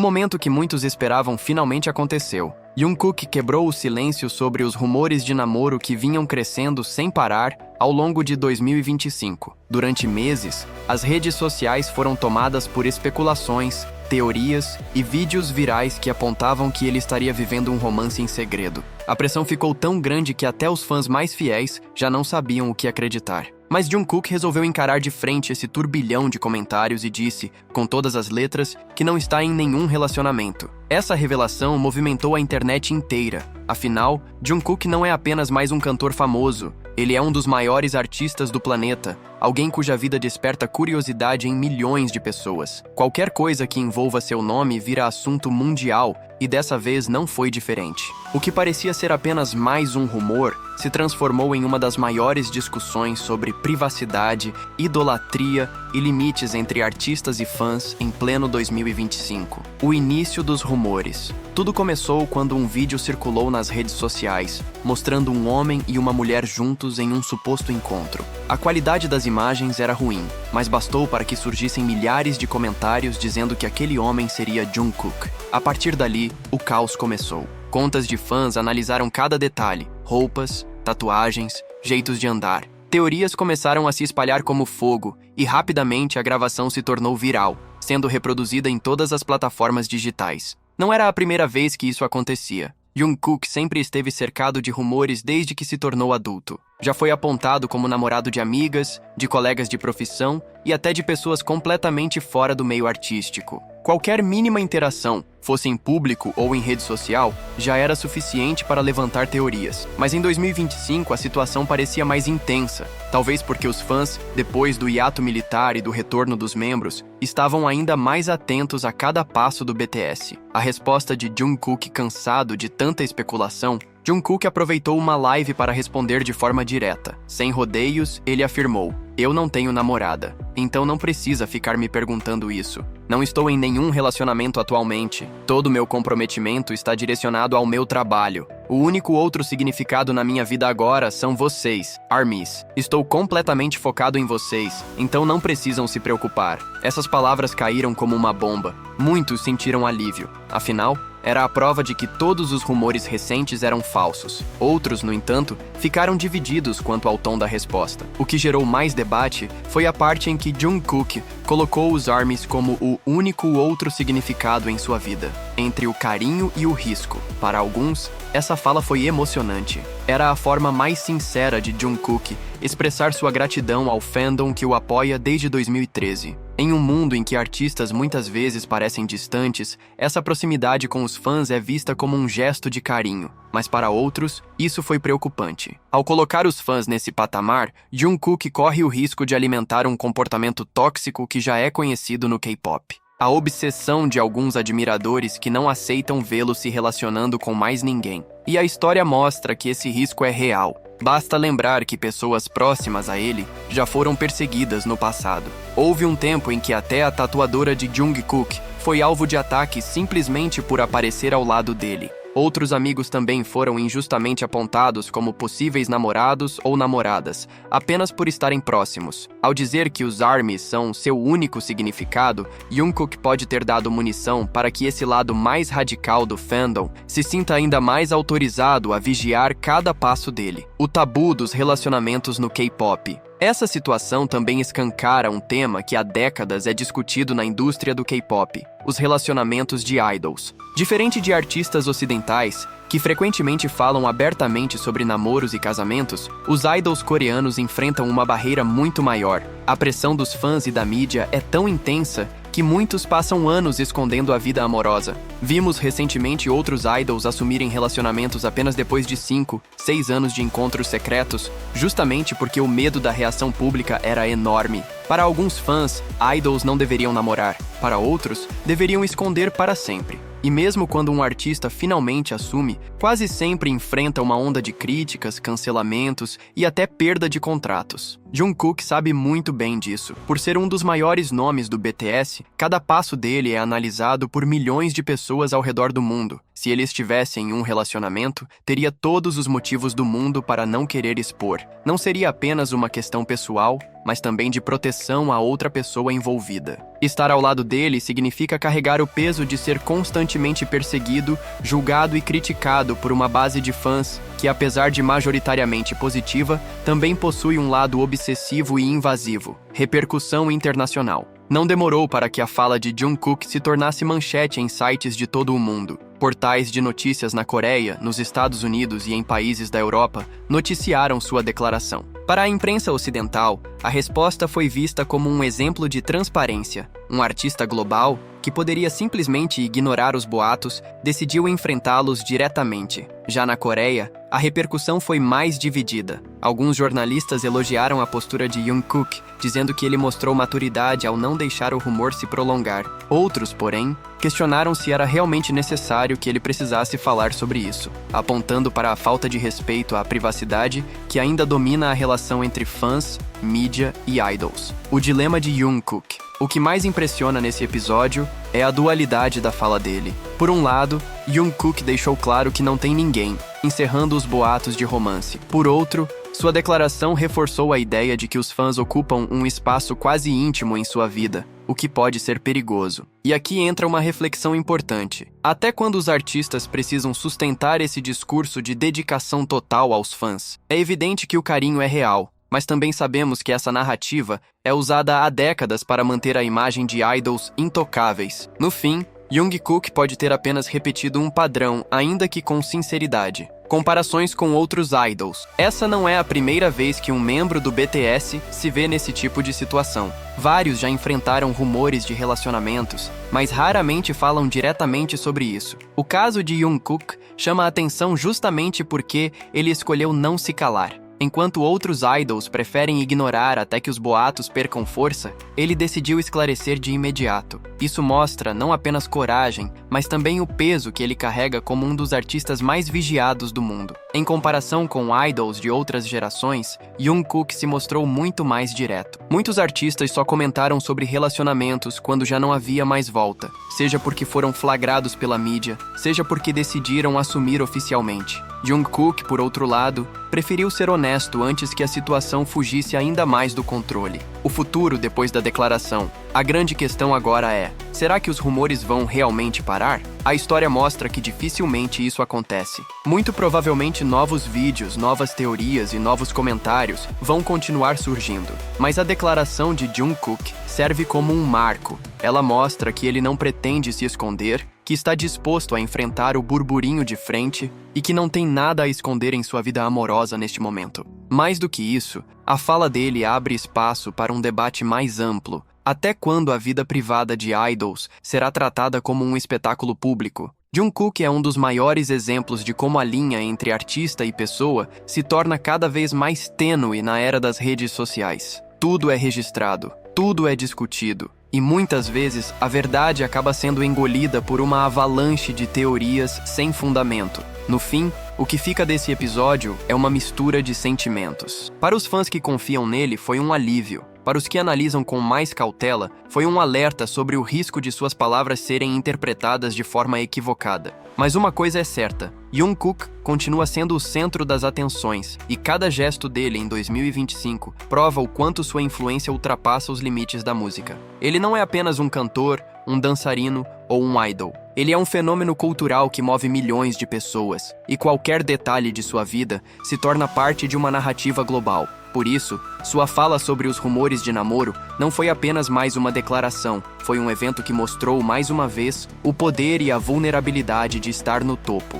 momento que muitos esperavam finalmente aconteceu. Jungkook quebrou o silêncio sobre os rumores de namoro que vinham crescendo sem parar ao longo de 2025. Durante meses, as redes sociais foram tomadas por especulações, teorias e vídeos virais que apontavam que ele estaria vivendo um romance em segredo. A pressão ficou tão grande que até os fãs mais fiéis já não sabiam o que acreditar. Mas Jungkook resolveu encarar de frente esse turbilhão de comentários e disse, com todas as letras, que não está em nenhum relacionamento. Essa revelação movimentou a internet inteira. Afinal, Jungkook não é apenas mais um cantor famoso, ele é um dos maiores artistas do planeta, alguém cuja vida desperta curiosidade em milhões de pessoas. Qualquer coisa que envolva seu nome vira assunto mundial, e dessa vez não foi diferente. O que parecia ser apenas mais um rumor se transformou em uma das maiores discussões sobre privacidade, idolatria e limites entre artistas e fãs em pleno 2025. O início dos rumores. Tudo começou quando um vídeo circulou nas redes sociais, mostrando um homem e uma mulher juntos em um suposto encontro. A qualidade das imagens era ruim, mas bastou para que surgissem milhares de comentários dizendo que aquele homem seria Jungkook. A partir dali, o caos começou. Contas de fãs analisaram cada detalhe, roupas, tatuagens, jeitos de andar. Teorias começaram a se espalhar como fogo, e rapidamente a gravação se tornou viral, sendo reproduzida em todas as plataformas digitais. Não era a primeira vez que isso acontecia. Jungkook sempre esteve cercado de rumores desde que se tornou adulto. Já foi apontado como namorado de amigas, de colegas de profissão e até de pessoas completamente fora do meio artístico. Qualquer mínima interação, fosse em público ou em rede social, já era suficiente para levantar teorias. Mas em 2025 a situação parecia mais intensa, talvez porque os fãs, depois do hiato militar e do retorno dos membros, estavam ainda mais atentos a cada passo do BTS. A resposta de Jungkook, cansado de tanta especulação, Jungkook aproveitou uma live para responder de forma direta. Sem rodeios, ele afirmou: "Eu não tenho namorada, então não precisa ficar me perguntando isso. Não estou em nenhum relacionamento atualmente. Todo meu comprometimento está direcionado ao meu trabalho. O único outro significado na minha vida agora são vocês, ARMYs. Estou completamente focado em vocês, então não precisam se preocupar." Essas palavras caíram como uma bomba. Muitos sentiram alívio. Afinal, era a prova de que todos os rumores recentes eram falsos. Outros, no entanto, ficaram divididos quanto ao tom da resposta. O que gerou mais debate foi a parte em que Jungkook colocou os ARMYs como o único outro significado em sua vida, entre o carinho e o risco. Para alguns, essa fala foi emocionante. Era a forma mais sincera de Jungkook expressar sua gratidão ao fandom que o apoia desde 2013. Em um mundo em que artistas muitas vezes parecem distantes, essa proximidade com os fãs é vista como um gesto de carinho, mas para outros, isso foi preocupante. Ao colocar os fãs nesse patamar, Jungkook corre o risco de alimentar um comportamento tóxico que já é conhecido no K-pop. A obsessão de alguns admiradores que não aceitam vê-lo se relacionando com mais ninguém. E a história mostra que esse risco é real. Basta lembrar que pessoas próximas a ele já foram perseguidas no passado. Houve um tempo em que até a tatuadora de Jungkook foi alvo de ataques simplesmente por aparecer ao lado dele. Outros amigos também foram injustamente apontados como possíveis namorados ou namoradas, apenas por estarem próximos. Ao dizer que os ARMYs são seu único significado, Jungkook pode ter dado munição para que esse lado mais radical do fandom se sinta ainda mais autorizado a vigiar cada passo dele. O tabu dos relacionamentos no K-pop. Essa situação também escancara um tema que há décadas é discutido na indústria do K-pop: os relacionamentos de idols. Diferente de artistas ocidentais, que frequentemente falam abertamente sobre namoros e casamentos, os idols coreanos enfrentam uma barreira muito maior. A pressão dos fãs e da mídia é tão intensa que muitos passam anos escondendo a vida amorosa. Vimos recentemente outros idols assumirem relacionamentos apenas depois de 5, 6 anos de encontros secretos, justamente porque o medo da reação pública era enorme. Para alguns fãs, idols não deveriam namorar. Para outros, deveriam esconder para sempre. E mesmo quando um artista finalmente assume, quase sempre enfrenta uma onda de críticas, cancelamentos e até perda de contratos. Jungkook sabe muito bem disso. Por ser um dos maiores nomes do BTS, cada passo dele é analisado por milhões de pessoas ao redor do mundo. Se ele estivesse em um relacionamento, teria todos os motivos do mundo para não querer expor. Não seria apenas uma questão pessoal, mas também de proteção a outra pessoa envolvida. Estar ao lado dele significa carregar o peso de ser constantemente perseguido, julgado e criticado por uma base de fãs que, apesar de majoritariamente positiva, também possui um lado obsessivo e invasivo. Repercussão internacional. Não demorou para que a fala de Jungkook se tornasse manchete em sites de todo o mundo. Portais de notícias na Coreia, nos Estados Unidos e em países da Europa noticiaram sua declaração. Para a imprensa ocidental, a resposta foi vista como um exemplo de transparência. Um artista global, que poderia simplesmente ignorar os boatos, decidiu enfrentá-los diretamente. Já na Coreia, a repercussão foi mais dividida. Alguns jornalistas elogiaram a postura de Jungkook, dizendo que ele mostrou maturidade ao não deixar o rumor se prolongar. Outros, porém, questionaram se era realmente necessário que ele precisasse falar sobre isso, apontando para a falta de respeito à privacidade que ainda domina a relação entre fãs, mídia e idols. O dilema de Jungkook. O que mais impressiona nesse episódio é a dualidade da fala dele. Por um lado, Jungkook deixou claro que não tem ninguém, encerrando os boatos de romance. Por outro, sua declaração reforçou a ideia de que os fãs ocupam um espaço quase íntimo em sua vida, o que pode ser perigoso. E aqui entra uma reflexão importante. Até quando os artistas precisam sustentar esse discurso de dedicação total aos fãs? É evidente que o carinho é real, mas também sabemos que essa narrativa é usada há décadas para manter a imagem de idols intocáveis. No fim, Jungkook pode ter apenas repetido um padrão, ainda que com sinceridade. Comparações com outros idols. Essa não é a primeira vez que um membro do BTS se vê nesse tipo de situação. Vários já enfrentaram rumores de relacionamentos, mas raramente falam diretamente sobre isso. O caso de Jungkook chama a atenção justamente porque ele escolheu não se calar. Enquanto outros idols preferem ignorar até que os boatos percam força, ele decidiu esclarecer de imediato. Isso mostra não apenas coragem, mas também o peso que ele carrega como um dos artistas mais vigiados do mundo. Em comparação com idols de outras gerações, Jungkook se mostrou muito mais direto. Muitos artistas só comentaram sobre relacionamentos quando já não havia mais volta, seja porque foram flagrados pela mídia, seja porque decidiram assumir oficialmente. Jungkook, por outro lado, preferiu ser honesto antes que a situação fugisse ainda mais do controle. O futuro depois da declaração. A grande questão agora é: será que os rumores vão realmente parar? A história mostra que dificilmente isso acontece. Muito provavelmente novos vídeos, novas teorias e novos comentários vão continuar surgindo. Mas a declaração de Jungkook serve como um marco. Ela mostra que ele não pretende se esconder, que está disposto a enfrentar o burburinho de frente e que não tem nada a esconder em sua vida amorosa neste momento. Mais do que isso, a fala dele abre espaço para um debate mais amplo. Até quando a vida privada de idols será tratada como um espetáculo público? Jungkook é um dos maiores exemplos de como a linha entre artista e pessoa se torna cada vez mais tênue na era das redes sociais. Tudo é registrado, tudo é discutido, e muitas vezes a verdade acaba sendo engolida por uma avalanche de teorias sem fundamento. No fim, o que fica desse episódio é uma mistura de sentimentos. Para os fãs que confiam nele, foi um alívio. Para os que analisam com mais cautela, foi um alerta sobre o risco de suas palavras serem interpretadas de forma equivocada. Mas uma coisa é certa: Jungkook continua sendo o centro das atenções, e cada gesto dele em 2025 prova o quanto sua influência ultrapassa os limites da música. Ele não é apenas um cantor, um dançarino ou um idol. Ele é um fenômeno cultural que move milhões de pessoas, e qualquer detalhe de sua vida se torna parte de uma narrativa global. Por isso, sua fala sobre os rumores de namoro não foi apenas mais uma declaração, foi um evento que mostrou mais uma vez o poder e a vulnerabilidade de estar no topo.